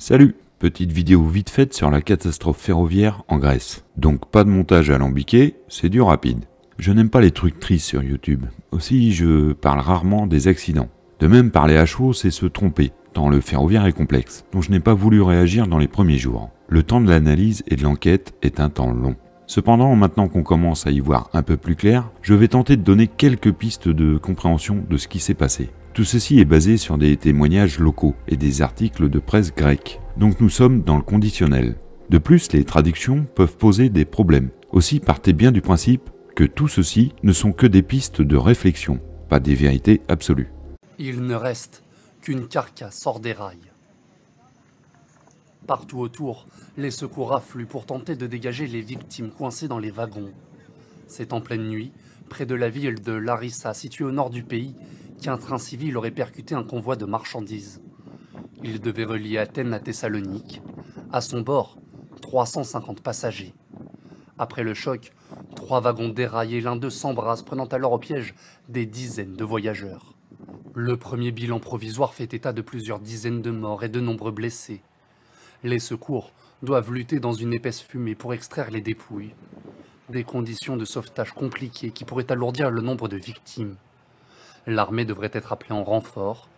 Salut, petite vidéo vite faite sur la catastrophe ferroviaire en Grèce. Donc pas de montage alambiqué, c'est du rapide. Je n'aime pas les trucs tristes sur YouTube. Aussi, je parle rarement des accidents. De même, parler à chaud, c'est se tromper, tant le ferroviaire est complexe. Donc je n'ai pas voulu réagir dans les premiers jours. Le temps de l'analyse et de l'enquête est un temps long. Cependant, maintenant qu'on commence à y voir un peu plus clair, je vais tenter de donner quelques pistes de compréhension de ce qui s'est passé. Tout ceci est basé sur des témoignages locaux et des articles de presse grecque. Donc nous sommes dans le conditionnel. De plus, les traductions peuvent poser des problèmes. Aussi, partez bien du principe que tout ceci ne sont que des pistes de réflexion, pas des vérités absolues. Il ne reste qu'une carcasse hors des rails. Partout autour, les secours affluent pour tenter de dégager les victimes coincées dans les wagons. C'est en pleine nuit, près de la ville de Larissa, située au nord du pays, qu'un train civil aurait percuté un convoi de marchandises. Il devait relier Athènes à Thessalonique. À son bord, 350 passagers. Après le choc, 3 wagons déraillés, l'un d'eux s'embrase, prenant alors au piège des dizaines de voyageurs. Le premier bilan provisoire fait état de plusieurs dizaines de morts et de nombreux blessés. Les secours doivent lutter dans une épaisse fumée pour extraire les dépouilles. Des conditions de sauvetage compliquées qui pourraient alourdir le nombre de victimes. L'armée devrait être appelée en renfort,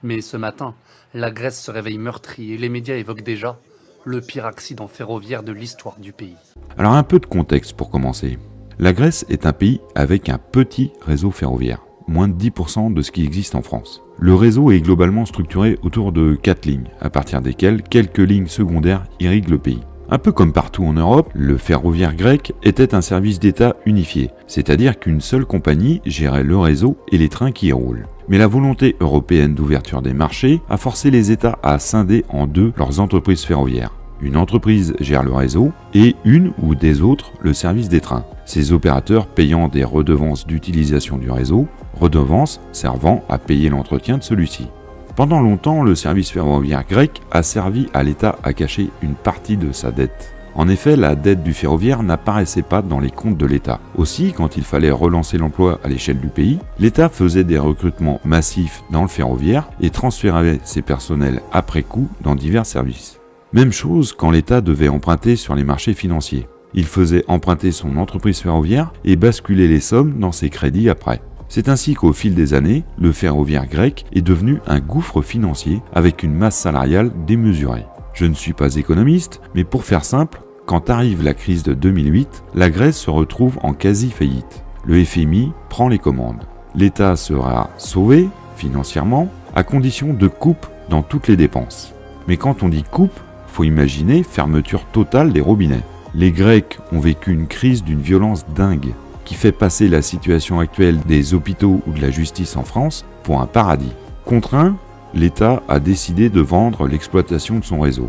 mais ce matin, la Grèce se réveille meurtrie et les médias évoquent déjà le pire accident ferroviaire de l'histoire du pays. Alors un peu de contexte pour commencer. La Grèce est un pays avec un petit réseau ferroviaire, moins de 10% de ce qui existe en France. Le réseau est globalement structuré autour de 4 lignes, à partir desquelles quelques lignes secondaires irriguent le pays. Un peu comme partout en Europe, le ferroviaire grec était un service d'État unifié, c'est-à-dire qu'une seule compagnie gérait le réseau et les trains qui y roulent. Mais la volonté européenne d'ouverture des marchés a forcé les États à scinder en deux leurs entreprises ferroviaires. Une entreprise gère le réseau et une ou des autres le service des trains. Ces opérateurs payant des redevances d'utilisation du réseau, redevances servant à payer l'entretien de celui-ci. Pendant longtemps, le service ferroviaire grec a servi à l'État à cacher une partie de sa dette. En effet, la dette du ferroviaire n'apparaissait pas dans les comptes de l'État. Aussi, quand il fallait relancer l'emploi à l'échelle du pays, l'État faisait des recrutements massifs dans le ferroviaire et transférait ses personnels après coup dans divers services. Même chose quand l'État devait emprunter sur les marchés financiers. Il faisait emprunter son entreprise ferroviaire et basculer les sommes dans ses crédits après. C'est ainsi qu'au fil des années, le ferroviaire grec est devenu un gouffre financier avec une masse salariale démesurée. Je ne suis pas économiste, mais pour faire simple, quand arrive la crise de 2008, la Grèce se retrouve en quasi-faillite. Le FMI prend les commandes. L'État sera sauvé, financièrement, à condition de coupe dans toutes les dépenses. Mais quand on dit coupe, faut imaginer fermeture totale des robinets. Les Grecs ont vécu une crise d'une violence dingue, qui fait passer la situation actuelle des hôpitaux ou de la justice en France pour un paradis. Contraint, l'État a décidé de vendre l'exploitation de son réseau.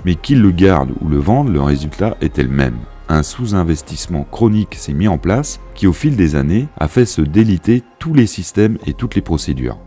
Mais qu'il le garde ou le vende, le résultat était le même. Un sous-investissement chronique s'est mis en place qui, au fil des années, a fait se déliter tous les systèmes et toutes les procédures.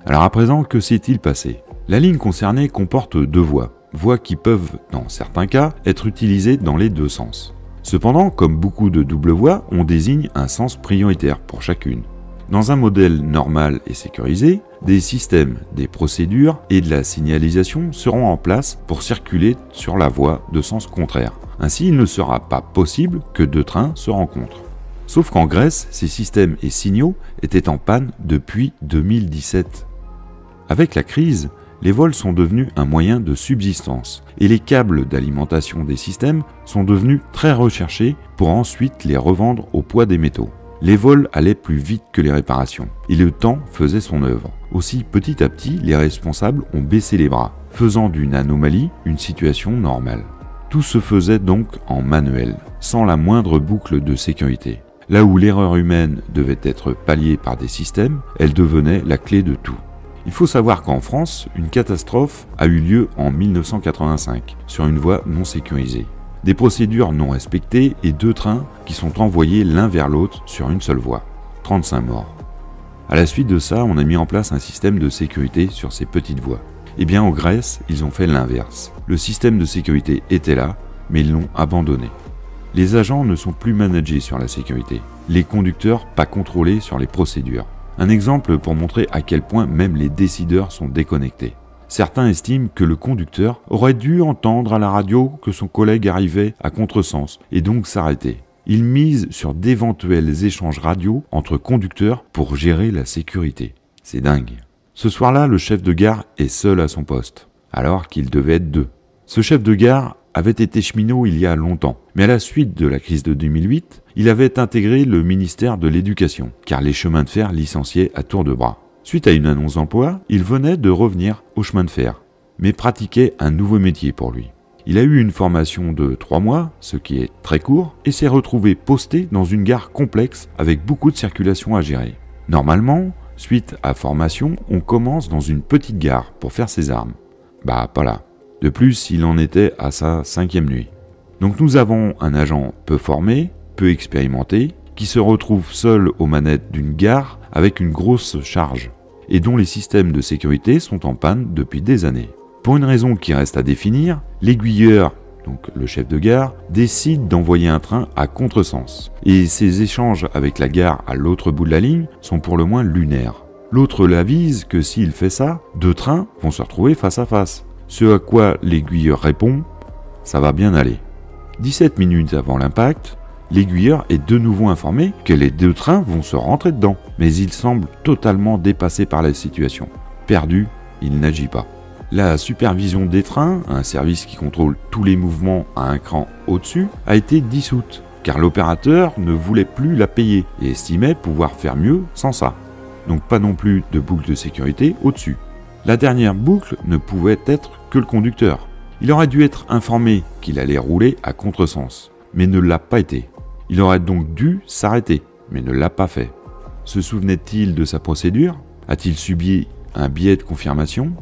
Alors à présent, que s'est-il passé? La ligne concernée comporte 2 voies qui peuvent, dans certains cas, être utilisées dans les 2 sens. Cependant, comme beaucoup de doubles voies, on désigne un sens prioritaire pour chacune. Dans un modèle normal et sécurisé, des systèmes, des procédures et de la signalisation seront en place pour circuler sur la voie de sens contraire. Ainsi, il ne sera pas possible que 2 trains se rencontrent. Sauf qu'en Grèce, ces systèmes et signaux étaient en panne depuis 2017. Avec la crise, les vols sont devenus un moyen de subsistance et les câbles d'alimentation des systèmes sont devenus très recherchés pour ensuite les revendre au poids des métaux. Les vols allaient plus vite que les réparations et le temps faisait son œuvre. Aussi, petit à petit, les responsables ont baissé les bras, faisant d'une anomalie une situation normale. Tout se faisait donc en manuel, sans la moindre boucle de sécurité. Là où l'erreur humaine devait être palliée par des systèmes, elle devenait la clé de tout. Il faut savoir qu'en France, une catastrophe a eu lieu en 1985, sur une voie non sécurisée. Des procédures non respectées et 2 trains qui sont envoyés l'un vers l'autre sur une seule voie. 35 morts. À la suite de ça, on a mis en place un système de sécurité sur ces petites voies. Eh bien, en Grèce, ils ont fait l'inverse. Le système de sécurité était là, mais ils l'ont abandonné. Les agents ne sont plus managés sur la sécurité. Les conducteurs pas contrôlés sur les procédures. Un exemple pour montrer à quel point même les décideurs sont déconnectés. Certains estiment que le conducteur aurait dû entendre à la radio que son collègue arrivait à contresens et donc s'arrêter. Ils misent sur d'éventuels échanges radio entre conducteurs pour gérer la sécurité. C'est dingue. Ce soir-là, le chef de gare est seul à son poste, alors qu'il devait être 2. Ce chef de gare avait été cheminot il y a longtemps, mais à la suite de la crise de 2008, il avait intégré le ministère de l'Éducation, car les chemins de fer licenciaient à tour de bras. Suite à une annonce d'emploi, il venait de revenir au chemin de fer, mais pratiquait un nouveau métier pour lui. Il a eu une formation de 3 mois, ce qui est très court, et s'est retrouvé posté dans une gare complexe avec beaucoup de circulation à gérer. Normalement, suite à formation, on commence dans une petite gare pour faire ses armes. Bah, pas là. De plus, il en était à sa 5e nuit. Donc nous avons un agent peu formé, peu expérimenté, qui se retrouve seul aux manettes d'une gare avec une grosse charge, et dont les systèmes de sécurité sont en panne depuis des années. Pour une raison qui reste à définir, l'aiguilleur, donc le chef de gare, décide d'envoyer un train à contresens. Et ses échanges avec la gare à l'autre bout de la ligne sont pour le moins lunaires. L'autre l'avise que s'il fait ça, 2 trains vont se retrouver face à face. Ce à quoi l'aiguilleur répond « ça va bien aller ». 17 minutes avant l'impact, l'aiguilleur est de nouveau informé que les 2 trains vont se rentrer dedans, mais il semble totalement dépassé par la situation. Perdu, il n'agit pas. La supervision des trains, un service qui contrôle tous les mouvements à un cran au-dessus, a été dissoute, car l'opérateur ne voulait plus la payer et estimait pouvoir faire mieux sans ça. Donc pas non plus de boucle de sécurité au-dessus. La dernière boucle ne pouvait être que le conducteur. Il aurait dû être informé qu'il allait rouler à contresens, mais ne l'a pas été. Il aurait donc dû s'arrêter, mais ne l'a pas fait. Se souvenait-il de sa procédure? A-t-il subi un biais de confirmation?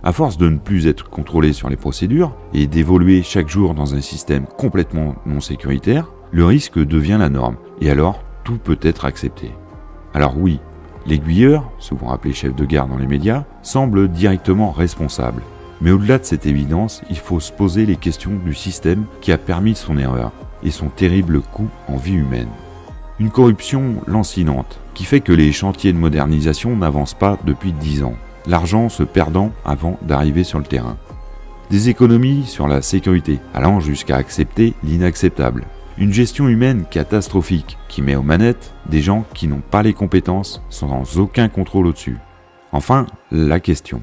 À force de ne plus être contrôlé sur les procédures et d'évoluer chaque jour dans un système complètement non sécuritaire, le risque devient la norme, et alors tout peut être accepté. Alors oui, l'aiguilleur, souvent appelé chef de gare dans les médias, semble directement responsable. Mais au-delà de cette évidence, il faut se poser les questions du système qui a permis son erreur et son terrible coût en vie humaine. Une corruption lancinante qui fait que les chantiers de modernisation n'avancent pas depuis 10 ans, l'argent se perdant avant d'arriver sur le terrain. Des économies sur la sécurité, allant jusqu'à accepter l'inacceptable. Une gestion humaine catastrophique qui met aux manettes des gens qui n'ont pas les compétences sans aucun contrôle au-dessus. Enfin, la question.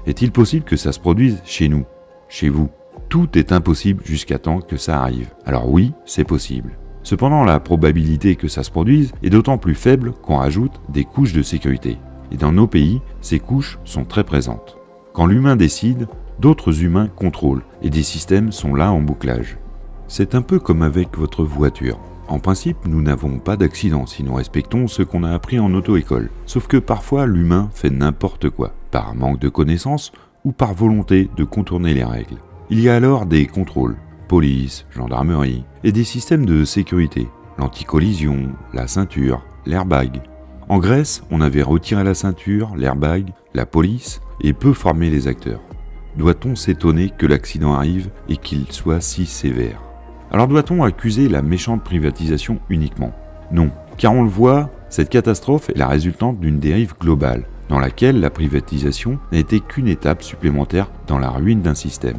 Est-il possible que ça se produise chez nous, chez vous? Tout est impossible jusqu'à temps que ça arrive. Alors oui, c'est possible. Cependant, la probabilité que ça se produise est d'autant plus faible qu'on rajoute des couches de sécurité. Et dans nos pays, ces couches sont très présentes. Quand l'humain décide, d'autres humains contrôlent et des systèmes sont là en bouclage. C'est un peu comme avec votre voiture. En principe, nous n'avons pas d'accident si nous respectons ce qu'on a appris en auto-école. Sauf que parfois, l'humain fait n'importe quoi, par manque de connaissances ou par volonté de contourner les règles. Il y a alors des contrôles, police, gendarmerie, et des systèmes de sécurité, l'anti-collision, la ceinture, l'airbag. En Grèce, on avait retiré la ceinture, l'airbag, la police, et peu formé les acteurs. Doit-on s'étonner que l'accident arrive et qu'il soit si sévère? Alors doit-on accuser la méchante privatisation uniquement? Non, car on le voit, cette catastrophe est la résultante d'une dérive globale, dans laquelle la privatisation n'a été qu'une étape supplémentaire dans la ruine d'un système.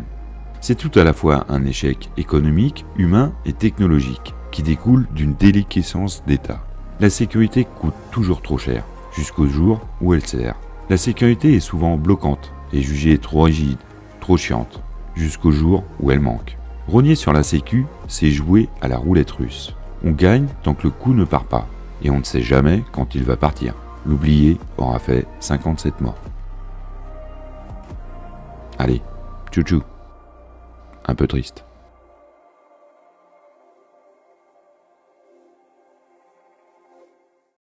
C'est tout à la fois un échec économique, humain et technologique, qui découle d'une déliquescence d'État. La sécurité coûte toujours trop cher, jusqu'au jour où elle sert. La sécurité est souvent bloquante et jugée trop rigide, trop chiante, jusqu'au jour où elle manque. Rogner sur la sécu, c'est jouer à la roulette russe. On gagne tant que le coup ne part pas, et on ne sait jamais quand il va partir. L'oublié aura fait 57 morts. Allez, tchou-tchou. Un peu triste.